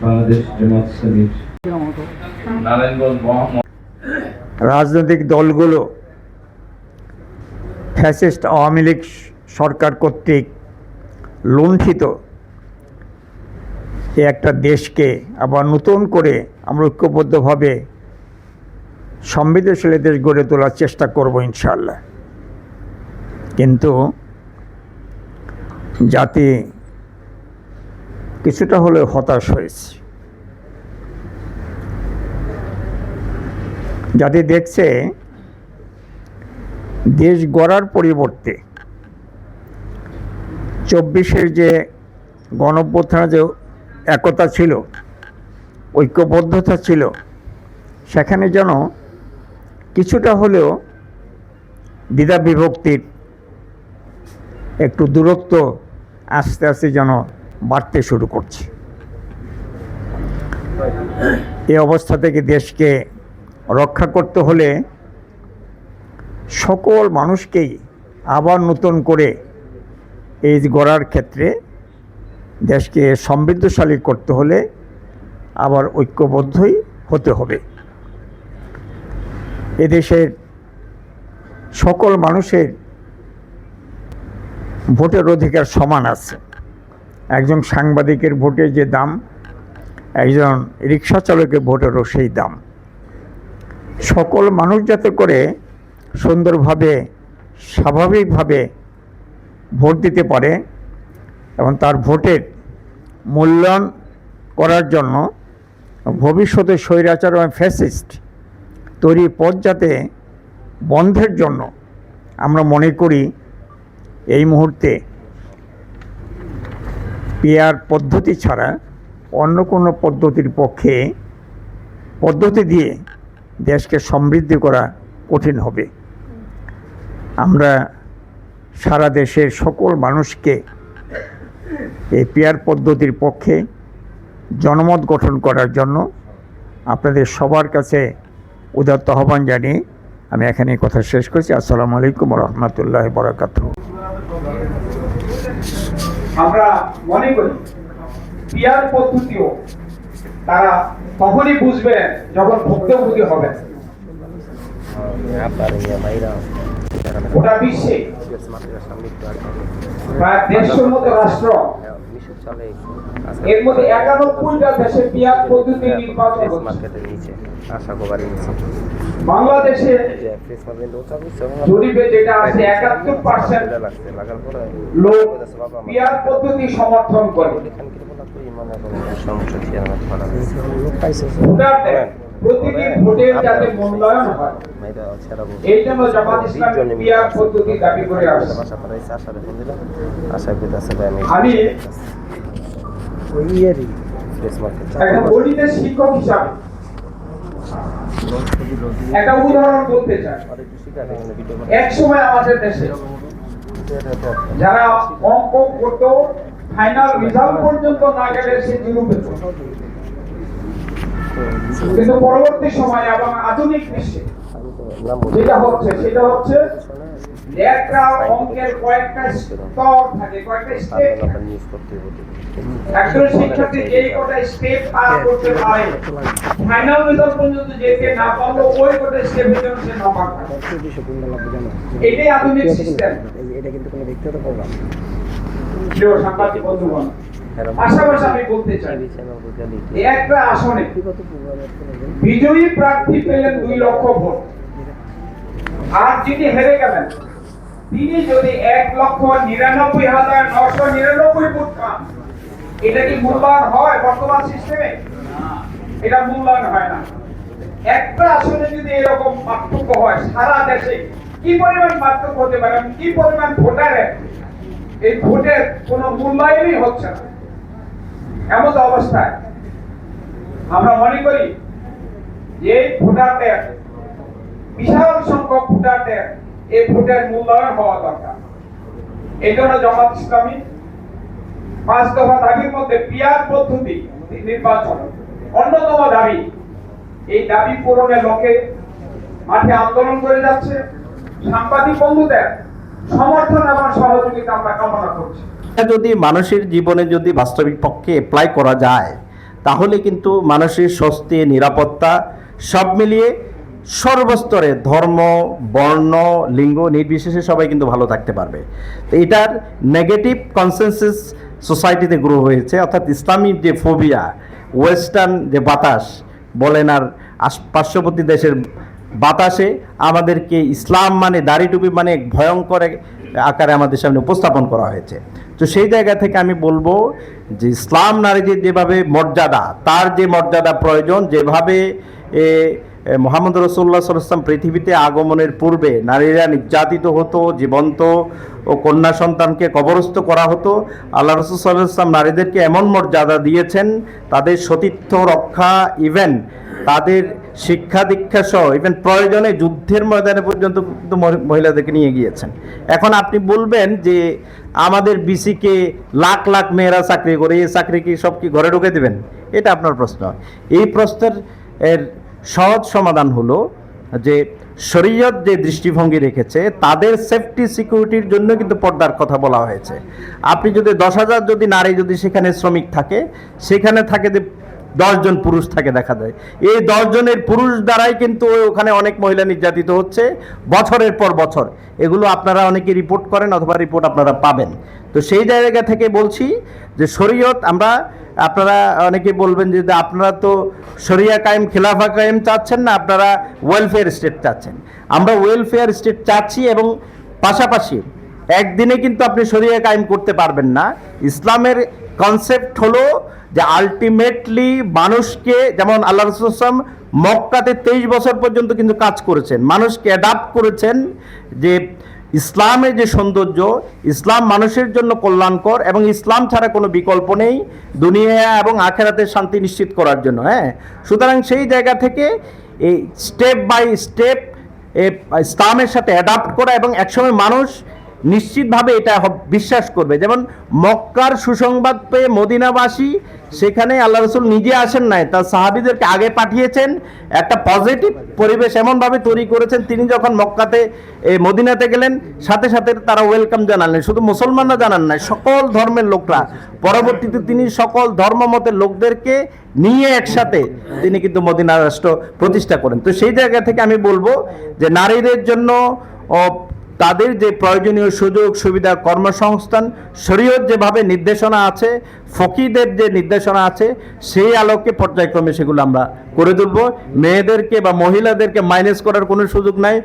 বাংলাদেশ জামাত ইসলামীর নারায়ণগঞ্জ রাজনৈতিক দলগুলো ফ্যাসিস্ট আওয়ামী লীগ সরকার কর্তৃক লুণ্ঠিত একটা দেশকে আবার নতুন করে আমরা ঐক্যবদ্ধভাবে সংবেদনশীল দেশ গড়ে তোলার চেষ্টা করব ইনশাআল্লাহ। কিন্তু জাতি কিছুটা হলেও হতাশ হয়েছে। জাতি দেখছে দেশ গড়ার পরিবর্তে ২৪-এর যে গণঅভ্যুত্থানের যে একতা ছিল, ঐক্যবদ্ধতা ছিল, সেখানে যেন কিছুটা হলেও দ্বিধা বিভক্তির একটু দূরত্ব আস্তে আস্তে যেন বাড়তে শুরু করছে। এই অবস্থা থেকে দেশকে রক্ষা করতে হলে সকল মানুষকেই আবার নতুন করে এই গড়ার ক্ষেত্রে দেশকে সমৃদ্ধশালী করতে হলে আবার ঐক্যবদ্ধই হতে হবে। এদেশের সকল মানুষের ভোটের অধিকার সমান আছে। একজন সাংবাদিকের ভোটের যে দাম, একজন রিক্সা চালকের ভোটেরও সেই দাম। সকল মানুষ যাতে করে সুন্দরভাবে স্বাভাবিকভাবে ভোট দিতে পারে এবং তার ভোটের মূল্যায়ন করার জন্য ভবিষ্যতে স্বৈরাচার এবং ফ্যাসিস্ট তৈরির পথ যাতে বন্ধের জন্য আমরা মনে করি এই মুহূর্তে পিআর পদ্ধতি ছাড়া অন্য কোনো পদ্ধতি দিয়ে দেশকে সমৃদ্ধি করা কঠিন হবে। আমরা সারা দেশের সকল মানুষকে এই পিআর পদ্ধতির পক্ষে জনমত গঠন করার জন্য আপনাদের সবার কাছে উদাত্ত আহ্বান জানিয়ে আমি এখানে কথা শেষ করছি। আসসালামু আলাইকুম ওয়া রাহমাতুল্লাহি ওয়া বারাকাতুহু। আমরা মনে করি পিআর পদ্ধতিও তারা তখনই বুঝবেন যখন ভুক্তভোগী হবেন। গোটা বিশ্বে প্রায় 150 মতো রাষ্ট্র, এর মধ্যে 91টা দেশে পিআর পদ্ধতি নির্বাচন হচ্ছে। বাংলাদেশে জরিপে যেটা আছে 71% লোক পিআর পদ্ধতি সমর্থন করে। প্রতিটি ভোটের যাতে মূল্যায়ন হয়, এই জন্য জামাত ইসলাম পিআর পদ্ধতি দাবি করে আসছে। আমি একটা গণিত শিক্ষক হিসাবে একটা উদাহরণ বলতে চাই। এক সময় আমাদের দেশে যারা অঙ্ক করতো ফাইনাল রেজাল্ট পর্যন্ত না গেলে সে জিরো পেত। কিন্তু পরবর্তী সময়ে এবং আধুনিক বিশ্বে যেটা হচ্ছে সেটা হচ্ছে একটা অঙ্কের কয়েকটা স্তর থাকে, কয়েকটা স্টেপ। একজন শিক্ষার্থী যেই কটা স্টেপ পার করতে পারে, ফাইনাল রেজাল্ট পর্যন্ত যেতে না পারলো ওই কটা স্টেপের জন্য সে নাম্বার পায়। এটাই আধুনিক সিস্টেম। এটা কিন্তু কোনো ব্যক্তিগত প্রোগ্রাম। প্রিয় সাংবাদিক বন্ধুগণ, পাশাপাশি আমি বলতে চাই একটা আসনে বিজয়ী প্রার্থী পেলেন 2 লক্ষ ভোট, আর যিনি হেরে গেলেন তিনি যদি 1,99,999 ভোট পান, এটা কি মূল্যায়ন হয় বর্তমান সিস্টেমে? এটা মূল্যায়ন হয় না। একটা আসনে যদি এরকম পার্থক্য হয়, সারা দেশে কি পরিমাণ পার্থক্য হতে পারে, কি পরিমাণ ভোটারের এই ভোটের কোনো মূল্যায়নই হচ্ছে না। এমন অবস্থায় আমরা মনে করি যে ভোটারদের, বিশাল সংখ্যক ভোটারদের এই ভোটের মূল্যায়ন হওয়া দরকার। এই জন্য জামাত ইসলামী 5 দফা দাবির মধ্যে পিআর পদ্ধতি নির্বাচন অন্যতম দাবি। এই দাবি পূরণের লক্ষ্যে মাঠে আন্দোলন করে যাচ্ছে। সাংবাদিক বন্ধুদের সমর্থন এবং সহযোগিতা আমরা কামনা করছি। যদি মানুষের জীবনে যদি বাস্তবিক পক্ষে অ্যাপ্লাই করা যায়, তাহলে কিন্তু মানুষের স্বস্তি, নিরাপত্তা সব মিলিয়ে সর্বস্তরে ধর্ম, বর্ণ, লিঙ্গ নির্বিশেষে সবাই কিন্তু ভালো থাকতে পারবে। তো এটার নেগেটিভ কনসেনসাস সোসাইটিতে গ্রো হয়েছে, অর্থাৎ ইসলামিক যে ফোবিয়া, ওয়েস্টার্ন যে বাতাস বলেন আর পার্শ্ববর্তী দেশের বাতাসে আমাদেরকে ইসলাম মানে দাড়ি টুপি মানে ভয়ঙ্কর আকারে আমাদের সামনে উপস্থাপন করা হয়েছে। তো সেই জায়গা থেকে আমি বলবো যে ইসলাম নারীদের যেভাবে মর্যাদা, তার যে মর্যাদা প্রয়োজন, যেভাবে মোহাম্মদ রসুল্লাহ সাল্লাল্লাহু আলাইহি ওয়াসাল্লাম পৃথিবীতে আগমনের পূর্বে নারীরা নির্যাতিত হতো, জীবন্ত ও কন্যা সন্তানকে কবরস্থ করা হতো, আল্লাহ রসুল সাল্লাল্লাহু আলাইহি ওয়াসাল্লাম নারীদেরকে এমন মর্যাদা দিয়েছেন, তাদের সতীত্ব রক্ষা, ইভেন তাদের শিক্ষা দীক্ষা সহ ইভেন প্রয়োজনে যুদ্ধের ময়দানে পর্যন্ত কিন্তু মহিলাদেরকে নিয়ে গিয়েছেন। এখন আপনি বলবেন যে আমাদের বিসিকে লাখ লাখ মেয়েরা চাকরি করে, এই চাকরি কি সব কি ঘরে ঢুকে দেবেন? এটা আপনার প্রশ্ন। এই প্রশ্নের সহজ সমাধান হলো যে শরীয়ত যে দৃষ্টিভঙ্গি রেখেছে, তাদের সেফটি সিকিউরিটির জন্য কিন্তু পর্দার কথা বলা হয়েছে। আপনি যদি 10,000 যদি নারী যদি সেখানে শ্রমিক থাকে, সেখানে থাকে 10 জন পুরুষ থাকে দেখা যায়, এই 10 জনের পুরুষ দ্বারাই কিন্তু ওখানে অনেক মহিলা নির্যাতিত হচ্ছে বছরের পর বছর। এগুলো আপনারা অনেকে রিপোর্ট করেন অথবা রিপোর্ট আপনারা পাবেন। তো সেই জায়গা থেকে বলছি যে শরীয়ত আপনারা অনেকে বলবেন যে আপনারা তো শরিয়া কায়েম, খিলাফা কায়েম চাচ্ছেন না, আপনারা ওয়েলফেয়ার স্টেট চাচ্ছেন। আমরা ওয়েলফেয়ার স্টেট চাচ্ছি, এবং পাশাপাশি একদিনে কিন্তু আপনি শরিয়া কায়েম করতে পারবেন না। ইসলামের কনসেপ্ট হলো যে আলটিমেটলি মানুষকে, যেমন আল্লাহ রাসূল সাল্লাল্লাহু আলাইহি ওয়াসাল্লাম মক্কাতে 23 বছর পর্যন্ত কিন্তু কাজ করেছেন, মানুষকে অ্যাডাপ্ট করেছেন যে ইসলামের যে সৌন্দর্য, ইসলাম মানুষের জন্য কল্যাণকর এবং ইসলাম ছাড়া কোনো বিকল্প নেই দুনিয়া এবং আখেরাতের শান্তি নিশ্চিত করার জন্য। সুতরাং সেই জায়গা থেকে এই স্টেপ বাই স্টেপ ইসলামের সাথে অ্যাডাপ্ট করা, এবং একসময় মানুষ নিশ্চিতভাবে এটা বিশ্বাস করবে। যেমন মক্কার সুসংবাদ পেয়ে মদিনাবাসী, সেখানে আল্লাহ রসুল নিজে আসেন নাই, তার সাহাবীদেরকে আগে পাঠিয়েছেন, একটা পজিটিভ পরিবেশ এমনভাবে তৈরি করেছেন, তিনি যখন মক্কাতে মদিনাতে গেলেন সাথে সাথে তারা ওয়েলকাম জানালেন। শুধু মুসলমানরা জানান নাই, সকল ধর্মের লোকরা। পরবর্তীতে তিনি সকল ধর্মমতের লোকদেরকে নিয়ে একসাথে তিনি কিন্তু মদিনা রাষ্ট্র প্রতিষ্ঠা করেন। তো সেই জায়গা থেকে আমি বলবো যে নারীদের জন্য তাদের যে প্রয়োজনীয় সুযোগ সুবিধা, কর্মসংস্থান, শরীয়ত যেভাবে নির্দেশনা আছে, ফকিদের যে নির্দেশনা আছে, সেই আলোকে পর্যায়ক্রমে সেগুলো আমরা করে তুলব। মেয়েদেরকে বা মহিলাদেরকে মাইনাস করার কোনো সুযোগ নাই।